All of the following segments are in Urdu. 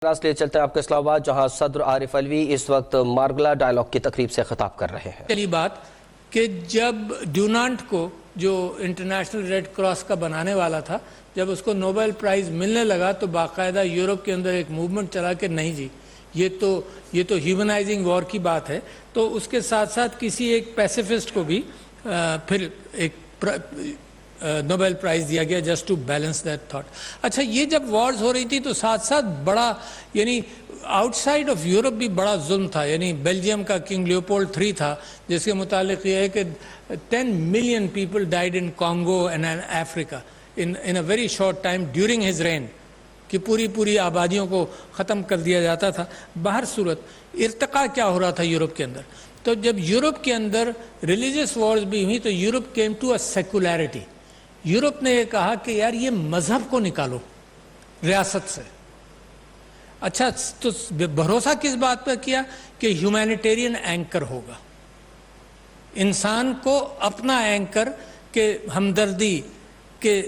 لیے چلتے ہیں آپ کے اسلام آباد، جہاں صدر عارف علوی اس وقت مارگلا ڈائیلاگ کی تقریب سے خطاب کر رہے ہیں۔ پہلی بات کہ جب ڈونانٹ کو جو انٹرنیشنل ریڈ کراس کا بنانے والا تھا، جب اس کو نوبل پرائز ملنے لگا تو باقاعدہ یورپ کے اندر ایک موومنٹ چلا کہ نہیں جی، یہ تو ہیومنائزنگ وار کی بات ہے۔ تو اس کے ساتھ ساتھ کسی ایک پیسیفسٹ کو بھی پھر ایک نوبل پرائز دیا گیا just to balance that thought. اچھا، یہ جب وارز ہو رہی تھی تو ساتھ ساتھ بڑا یعنی آؤٹ سائڈ آف یورپ بھی بڑا ظلم تھا۔ یعنی بیلجیم کا کنگ لیوپولڈ 3 تھا، جس کے متعلق یہ ہے کہ 10 million people died in Congo and Africa in a very short time during his reign, کہ پوری آبادیوں کو ختم کر دیا جاتا تھا۔ باہر صورت ارتقاء کیا ہو رہا تھا یورپ کے اندر؟ تو جب یورپ کے اندر ریلیجیس وارز بھی ہوئی تو Europe came to a secularity. Europe نے یہ کہا کہ یار یہ مذہب کو نکالو ریاست سے۔ اچھا، تو بھروسہ کس بات پر کیا کہ ہیومینیٹیرین اینکر ہوگا، انسان کو اپنا اینکر، کہ ہمدردی، کہ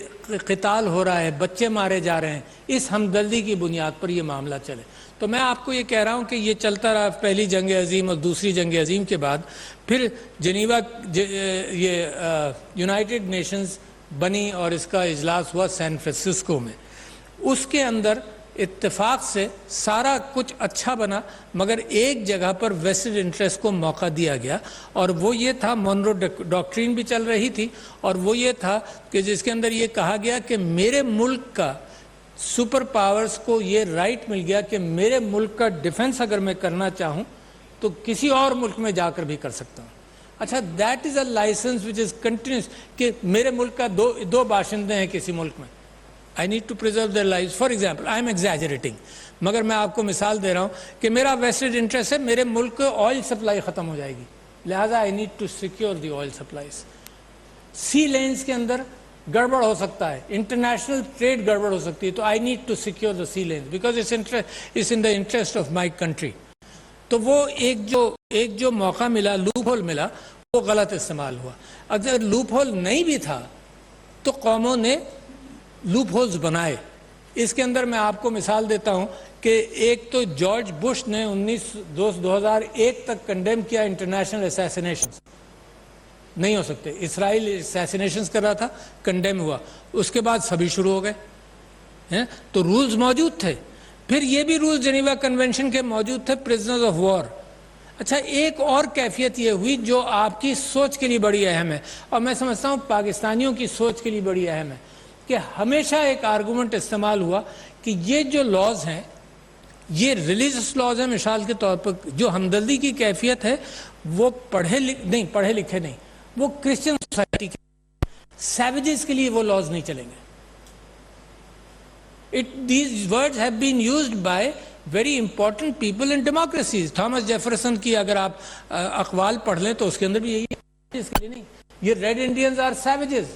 قتال ہو رہا ہے، بچے مارے جا رہے ہیں، اس ہمدردی کی بنیاد پر یہ معاملہ چلے۔ تو میں آپ کو یہ کہہ رہا ہوں کہ یہ چلتا رہا پہلی جنگ عظیم اور دوسری جنگ عظیم کے بعد، پھر جنیوا یہ یونائٹڈ نیشنز بنی اور اس کا اجلاس ہوا سین فرانسسکو میں۔ اس کے اندر اتفاق سے سارا کچھ اچھا بنا، مگر ایک جگہ پر ویسٹڈ انٹرسٹ کو موقع دیا گیا، اور وہ یہ تھا، مونرو ڈاکٹرین بھی چل رہی تھی، اور وہ یہ تھا کہ جس کے اندر یہ کہا گیا کہ میرے ملک کا سپر پاورز کو یہ رائٹ مل گیا کہ میرے ملک کا ڈیفنس اگر میں کرنا چاہوں تو کسی اور ملک میں جا کر بھی کر سکتا ہوں۔ اچھا، that is a licence which is continuous, کہ میرے ملک کا دو باشندے ہیں کسی ملک میں، I need to preserve their lives. For example, I am exaggerating, مگر میں آپ کو مثال دے رہا ہوں کہ میرا ویسٹڈ انٹرسٹ ہے، میرے ملک کو آئل سپلائی ختم ہو جائے گی، لہٰذا I need to secure the oil supplies. Sea lanes کے اندر گڑبڑ ہو سکتا ہے، انٹرنیشنل ٹریڈ گڑبڑ ہو سکتی ہے، تو I need to secure the sea lanes because it's in the interest of my country. تو وہ ایک جو موقع ملا، لوپ ہول ملا، وہ غلط استعمال ہوا۔ اگر لوپ ہول نہیں بھی تھا تو قوموں نے لوپ ہولز بنائے۔ اس کے اندر میں آپ کو مثال دیتا ہوں کہ ایک تو جارج بش نے 2001 تک کنڈیم کیا انٹرنیشنل اسیسینیشنز، نہیں ہو سکتے، اسرائیل اسیسینیشنز کر رہا تھا، کنڈیم ہوا، اس کے بعد سبھی شروع ہو گئے، تو رولز موجود تھے۔ پھر یہ بھی رولز جنیوا کنونشن کے موجود تھے، پرزنرز آف وار۔ اچھا، ایک اور کیفیت یہ ہوئی جو آپ کی سوچ کے لیے بڑی اہم ہے، اور میں سمجھتا ہوں پاکستانیوں کی سوچ کے لیے بڑی اہم ہے، کہ ہمیشہ ایک آرگومنٹ استعمال ہوا کہ یہ جو لاز ہیں، یہ ریلیجس لاز ہیں، مثال کے طور پر جو ہمدردی کی کیفیت ہے وہ پڑھے لکھے نہیں، وہ کرسچن سوسائٹی کے، سیویجز کے لیے وہ لاز نہیں چلیں گے۔ These words have been used by very important people in democracies. Thomas Jefferson کی اگر آپ اقوال پڑھ لیں تو اس کے اندر بھی یہی ہے، اس کے لیے نہیں، یہ ریڈ انڈینز آر سیویجز،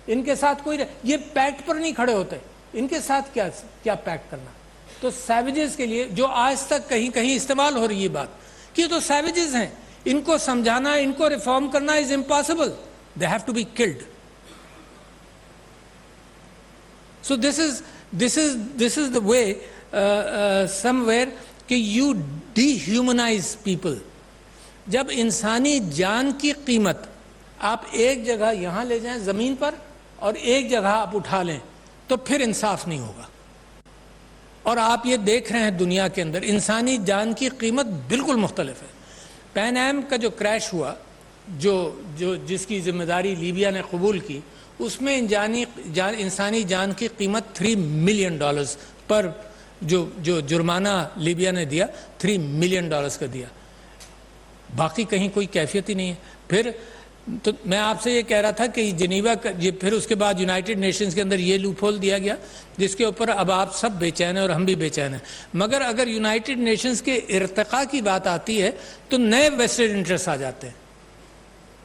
ان کے ساتھ کوئی یہ پیکٹ پر نہیں کھڑے ہوتے، ان کے ساتھ کیا پیکٹ کرنا۔ تو سیویجز کے لیے جو آج تک کہیں استعمال ہو رہی ہے بات کہ یہ تو سیویجز ہیں، ان کو سمجھانا، ان کو ریفارم کرنا is impossible, they have to be killed. So this is the way somewhere کہ you dehumanize people۔ جب انسانی جان کی قیمت آپ ایک جگہ یہاں لے جائیں زمین پر اور ایک جگہ آپ اٹھا لیں تو پھر انصاف نہیں ہوگا۔ اور آپ یہ دیکھ رہے ہیں دنیا کے اندر انسانی جان کی قیمت بالکل مختلف ہے۔ پین ایم کا جو کریش ہوا، جس کی ذمہ داری لیبیا نے قبول کی، اس میں انسانی جان کی قیمت $3 ملین پر جو جرمانہ لیبیا نے دیا، $3 ملین کا دیا، باقی کہیں کوئی کیفیت ہی نہیں ہے۔ پھر تو میں آپ سے یہ کہہ رہا تھا کہ جنیوا کا پھر اس کے بعد یونائٹڈ نیشنز کے اندر یہ لوپ ہول دیا گیا جس کے اوپر اب آپ سب بے چین ہیں اور ہم بھی بے چین ہیں، مگر اگر یونائٹڈ نیشنز کے ارتقاء کی بات آتی ہے تو نئے ویسٹڈ انٹرسٹ آ جاتے ہیں۔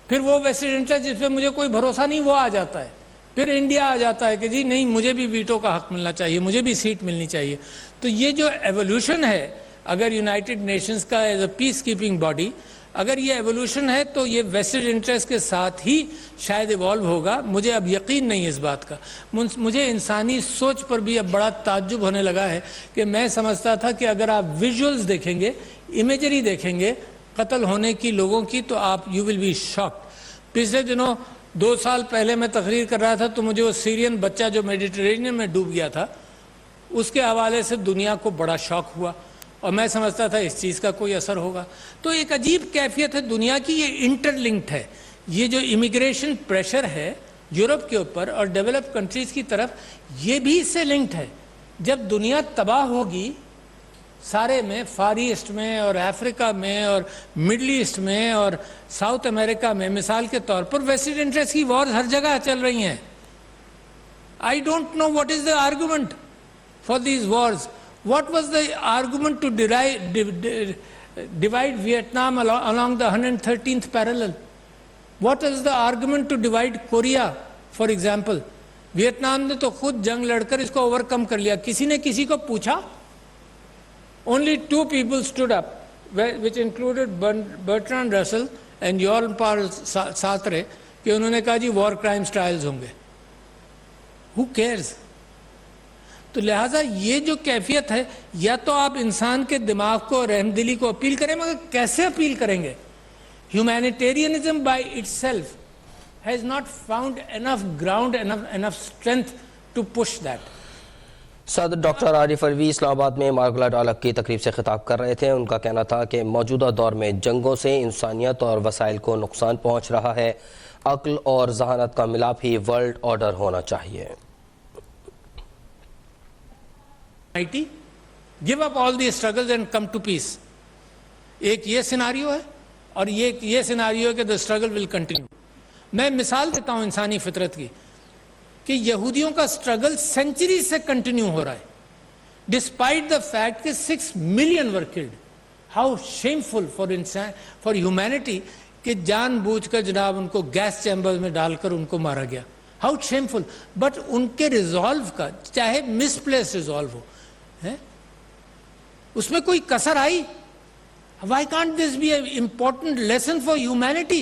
پھر وہ ویسٹڈ انٹرسٹ جس پہ مجھے کوئی بھروسہ نہیں وہ آ جاتا ہے، پھر انڈیا آ جاتا ہے کہ جی نہیں، مجھے بھی ویٹو کا حق ملنا چاہیے، مجھے بھی سیٹ ملنی چاہیے۔ تو یہ جو ایولیوشن ہے، اگر یونائٹڈ نیشنز کا as a piece keeping body اگر یہ ایوولوشن ہے تو یہ ویسٹڈ انٹرسٹ کے ساتھ ہی شاید ایوالو ہوگا. مجھے اب یقین نہیں اس بات کا. مجھے انسانی سوچ پر بھی اب بڑا تعجب ہونے لگا ہے کہ میں سمجھتا تھا کہ اگر آپ ویژولز دیکھیں گے, امیجری دیکھیں گے قتل ہونے کی لوگوں کی, تو آپ یو ول بی شاکڈ. پچھلے دنوں 2 سال پہلے میں تقریر کر رہا تھا تو مجھے وہ سیرین بچہ جو میڈیٹرینین میں ڈوب گیا تھا اس کے حوالے سے دنیا کو بڑا شوق ہوا, اور میں سمجھتا تھا اس چیز کا کوئی اثر ہوگا. تو ایک عجیب کیفیت ہے دنیا کی, یہ انٹر لنکڈ ہے. یہ جو امیگریشن پریشر ہے یورپ کے اوپر اور ڈیولپ کنٹریز کی طرف, یہ بھی اس سے لنکڈ ہے. جب دنیا تباہ ہوگی سارے میں, فار ایسٹ میں اور افریقہ میں اور مڈل ایسٹ میں اور ساؤتھ امریکہ میں, مثال کے طور پر ویسٹڈ انٹرسٹ کی وارز ہر جگہ چل رہی ہیں. I don't know what is the argument for these wars. What was the argument to divide Vietnam along the 113th parallel? What is the argument to divide Korea, for example? Vietnam نے تو خود جنگ لڑ کر اس کو اوورکم کر لیا. کسی نے کسی کو پوچھا؟ Only 2 people stood up, which included Bertrand Russell and Jean-Paul Sartre, کہ انہوں نے کہا جی وار کرائمز ٹرائلز ہوں گے. Who cares? تو لہٰذا یہ جو کیفیت ہے, یا تو آپ انسان کے دماغ کو, رحم دلی کو اپیل کریں, مگر کیسے اپیل کریں گے؟ Humanitarianism by itself has not found enough ground, enough strength to push that. صدر ڈاکٹر عارف الوی اسلام آباد میں مارگلا ڈائلاگ کی تقریب سے خطاب کر رہے تھے. ان کا کہنا تھا کہ موجودہ دور میں جنگوں سے انسانیت اور وسائل کو نقصان پہنچ رہا ہے. عقل اور ذہانت کا ملاپ ہی ورلڈ آرڈر ہونا چاہیے. Give up all these struggles and come to peace. ایک یہ سیناریو ہے, اور یہ سیناریو ہے کہ the struggle will continue. میں مثال دیتا ہوں انسانی فطرت کی, کہ یہودیوں کا سٹرگل سینچری سے کنٹینیو ہو رہا ہے, ڈسپائٹ دا فیکٹ کہ 6 million were killed. How shameful for humanity کہ جان بوجھ کر جناب ان کو گیس چیمبر میں ڈال کر ان کو مارا گیا. How shameful. بٹ ان کے ریزالو کا, چاہے مس پلیس ریزالو ہو, اس میں کوئی کسر آئی؟ Why can't this be an important lesson for humanity?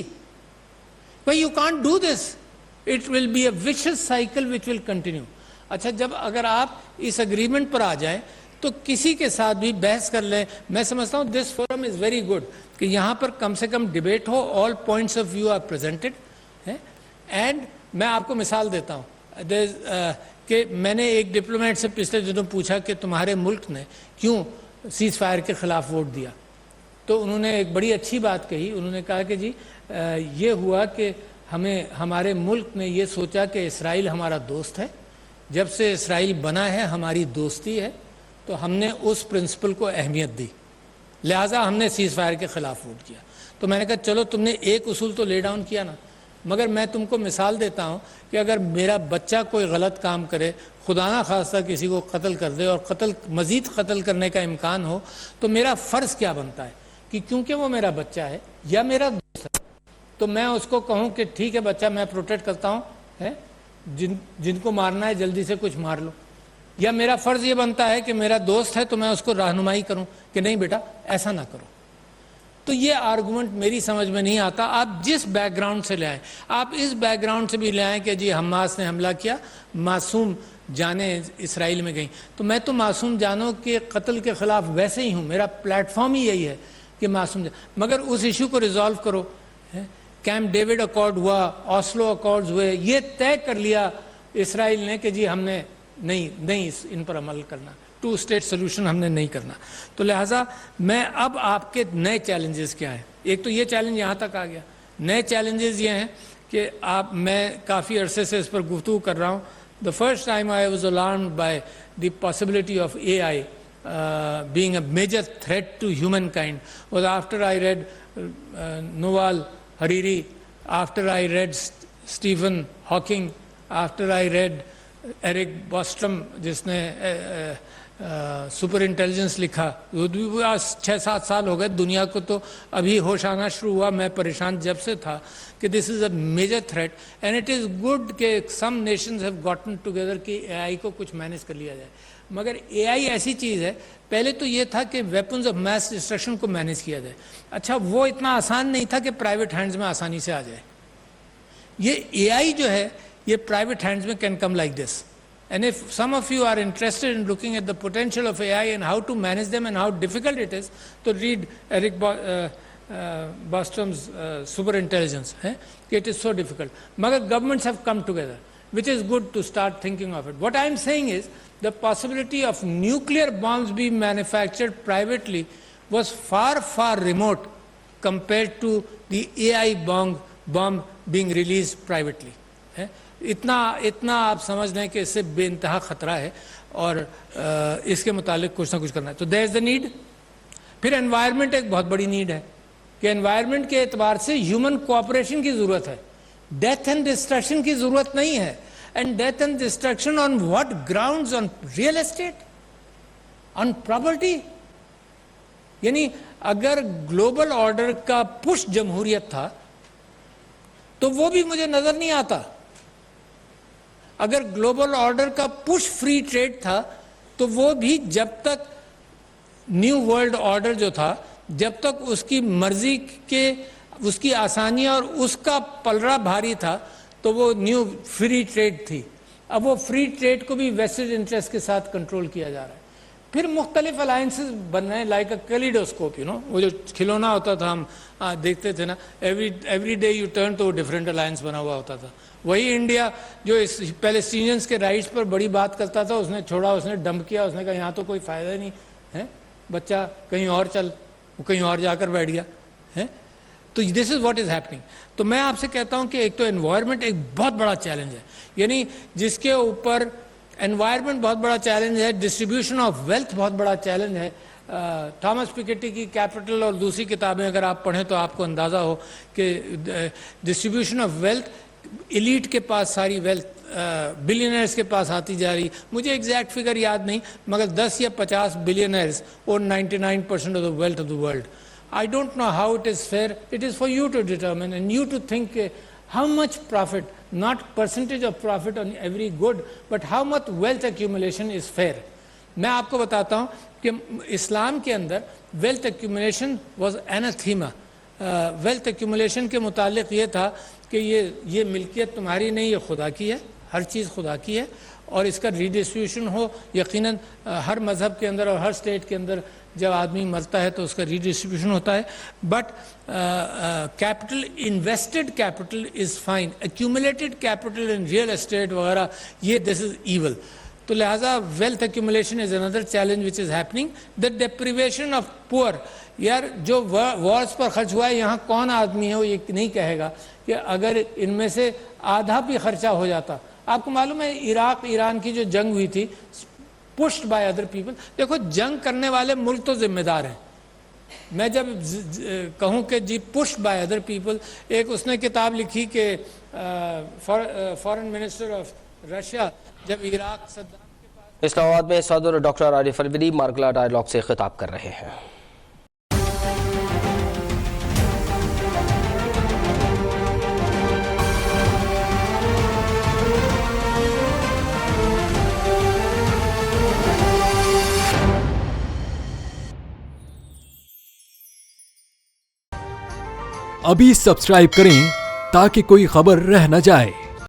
Why you can't do this? It will be a vicious cycle which will continue. اچھا, جب اگر آپ اس اگریمنٹ پر آ جائیں تو کسی کے ساتھ بھی بحث کر لیں. میں سمجھتا ہوں this forum is very good کہ یہاں پر کم سے کم ڈیبیٹ ہو, all points of view are presented. And میں آپ کو مثال دیتا ہوں کہ میں نے ایک ڈپلومیٹ سے پچھلے دنوں پوچھا کہ تمہارے ملک نے کیوں سیز فائر کے خلاف ووٹ دیا. تو انہوں نے ایک بڑی اچھی بات کہی. انہوں نے کہا کہ جی یہ ہوا کہ ہمارے ملک نے یہ سوچا کہ اسرائیل ہمارا دوست ہے, جب سے اسرائیل بنا ہے ہماری دوستی ہے, تو ہم نے اس پرنسپل کو اہمیت دی, لہٰذا ہم نے سیز فائر کے خلاف ووٹ کیا. تو میں نے کہا چلو تم نے ایک اصول تو لے ڈاؤن کیا نا, مگر میں تم کو مثال دیتا ہوں کہ اگر میرا بچہ کوئی غلط کام کرے, خدا نہ خواستہ کسی کو قتل کر دے, اور مزید قتل کرنے کا امکان ہو, تو میرا فرض کیا بنتا ہے کہ کیونکہ وہ میرا بچہ ہے یا میرا دوست ہے, تو میں اس کو کہوں کہ ٹھیک ہے بچہ, میں پروٹیکٹ کرتا ہوں, جن کو مارنا ہے جلدی سے کچھ مار لو. یا میرا فرض یہ بنتا ہے کہ میرا دوست ہے تو میں اس کو رہنمائی کروں کہ نہیں بیٹا ایسا نہ کرو. تو یہ آرگومنٹ میری سمجھ میں نہیں آتا. آپ جس بیک گراؤنڈ سے لے آئیں, آپ اس بیک گراؤنڈ سے بھی لے آئیں کہ جی حماس نے حملہ کیا, معصوم جانیں اسرائیل میں گئیں, تو میں تو معصوم جانوں کے قتل کے خلاف ویسے ہی ہوں, میرا پلیٹ فارم ہی یہی ہے کہ معصوم مگر اس ایشو کو ریزالو کرو. کیمپ ڈیوڈ اکارڈ ہوا, آسلو اکارڈز ہوئے, یہ طے کر لیا اسرائیل نے کہ جی ہم نے نہیں ان پر عمل کرنا, 2 state سولوشن ہم نے نہیں کرنا. تو لہٰذا میں اب آپ کے نئے چیلنجز کیا ہیں, ایک تو یہ چیلنج یہاں تک آ گیا, نئے چیلنجز یہ ہیں کہ میں کافی عرصے سے اس پر گفتگو کر رہا ہوں. The first time I was alarmed by the possibility of AI being a major threat to humankind was after I read Yuval Harari, after I read Stephen Hawking, after I read Eric Bostrom جس نے سپر انٹیلیجنس لکھا. 6-7 سال ہو گئے, دنیا کو تو ابھی ہوش آنا شروع ہوا. میں پریشان جب سے تھا کہ this is a major threat and it is good کہ some nations have gotten together کہ اے آئی کو کچھ مینیج کر لیا جائے. مگر AI ایسی چیز ہے, پہلے تو یہ تھا کہ ویپنز آف میس ڈسٹرکشن کو مینیج کیا جائے. اچھا وہ اتنا آسان نہیں تھا کہ پرائیویٹ ہینڈز میں آسانی سے آ جائے. یہ AI جو ہے یہ پرائیویٹ ہینڈز میں can come like this. And if some of you are interested in looking at the potential of AI and how to manage them and how difficult it is, to read Eric Bostrom's Super Intelligence. It is so difficult. But governments have come together, which is good to start thinking of it. What I am saying is the possibility of nuclear bombs being manufactured privately was far, far remote compared to the AI bomb being released privately. اتنا آپ سمجھ لیں کہ اس سے بے انتہا خطرہ ہے اور اس کے متعلق کچھ نہ کچھ کرنا ہے. تو دیر از دا نیڈ. پھر انوائرمنٹ ایک بہت بڑی نیڈ ہے کہ انوائرمنٹ کے اعتبار سے ہیومن کوآپریشن کی ضرورت ہے. ڈیتھ اینڈ ڈسٹرکشن کی ضرورت نہیں ہے. And death and destruction on what grounds? On real estate, on property. یعنی اگر گلوبل آرڈر کا پش جمہوریت تھا تو وہ بھی مجھے نظر نہیں آتا. اگر گلوبل آرڈر کا پش فری ٹریڈ تھا تو وہ بھی جب تک نیو ورلڈ آرڈر جو تھا, جب تک اس کی مرضی کے اس کی آسانیاں اور اس کا پلڑا بھاری تھا تو وہ نیو فری ٹریڈ تھی. اب وہ فری ٹریڈ کو بھی ویسٹڈ انٹرسٹ کے ساتھ کنٹرول کیا جا رہا ہے. پھر مختلف الائنسز بن رہے ہیں لائک اے کیلیڈوسکوپ. وہ جو کھلونا ہوتا تھا ہم دیکھتے تھے نا, ایوری ڈے یو ٹرن تو ڈفرینٹ الائنس بنا ہوا ہوتا تھا. وہی انڈیا جو اس پیلسٹینینس کے رائٹس پر بڑی بات کرتا تھا, اس نے چھوڑا, اس نے ڈمپ کیا, اس نے کہا یہاں تو کوئی فائدہ نہیں ہے, بچہ کہیں اور چل, وہ کہیں اور جا کر بیٹھ گیا. تو دس از واٹ از ہیپننگ. تو میں آپ سے کہتا ہوں کہ ایک تو انوائرمنٹ ایک بہت بڑا چیلنج ہے, یعنی جس کے اوپر انوائرمنٹ بہت بڑا چیلنج ہے, ڈسٹریبیوشن آف ویلتھ بہت بڑا چیلنج ہے. تھامس پیکیٹی کی کیپٹل اور دوسری کتابیں اگر آپ پڑھیں تو آپ کو اندازہ ہو کہ ڈسٹریبیوشن آف ویلتھ, ایلیٹ کے پاس ساری ویلتھ بلینئرز کے پاس آتی جا رہی. مجھے ایگزیکٹ فگر یاد نہیں مگر 10 یا 50 بلینئرز اور 99% of the wealth of the world. I don't know how it is fair. It is for you to determine and you to think how much profit, not percentage of profit on every good, but how much wealth accumulation is fair. میں آپ کو بتاتا ہوں کہ اسلام کے اندر wealth accumulation was anathema. Wealth accumulation کے متعلق یہ تھا کہ یہ ملکیت تمہاری نہیں, یہ خدا کی ہے, ہر چیز خدا کی ہے, اور اس کا ریڈسٹریبیوشن ہو. یقیناً ہر مذہب کے اندر اور ہر اسٹیٹ کے اندر جب آدمی مرتا ہے تو اس کا ریڈسٹریبیوشن ہوتا ہے. But capital, invested capital is fine, accumulated capital in real estate وغیرہ یہ دس از ایول. تو لہٰذا wealth accumulation is under challenge which is happening. The deprivation of poor. یار جو وارز پر خرچ ہوا ہے, یہاں کون آدمی ہے وہ یہ نہیں کہے گا کہ اگر ان میں سے آدھا بھی خرچہ ہو جاتا. آپ کو معلوم ہے عراق ایران کی جو جنگ ہوئی تھی, pushed by other people. دیکھو جنگ کرنے والے ملک تو ذمہ دار ہیں. میں جب کہوں کہ جی pushed by other people, ایک اس نے کتاب لکھی کہ فارن منسٹر آف رشیا جب عراق صدام کے پاس. اسلام آباد میں صدر ڈاکٹر عارف الوی مارگلا ڈائیلاگ سے خطاب کر رہے ہیں. ابھی سبسکرائب کریں تاکہ کوئی خبر رہ نہ جائے.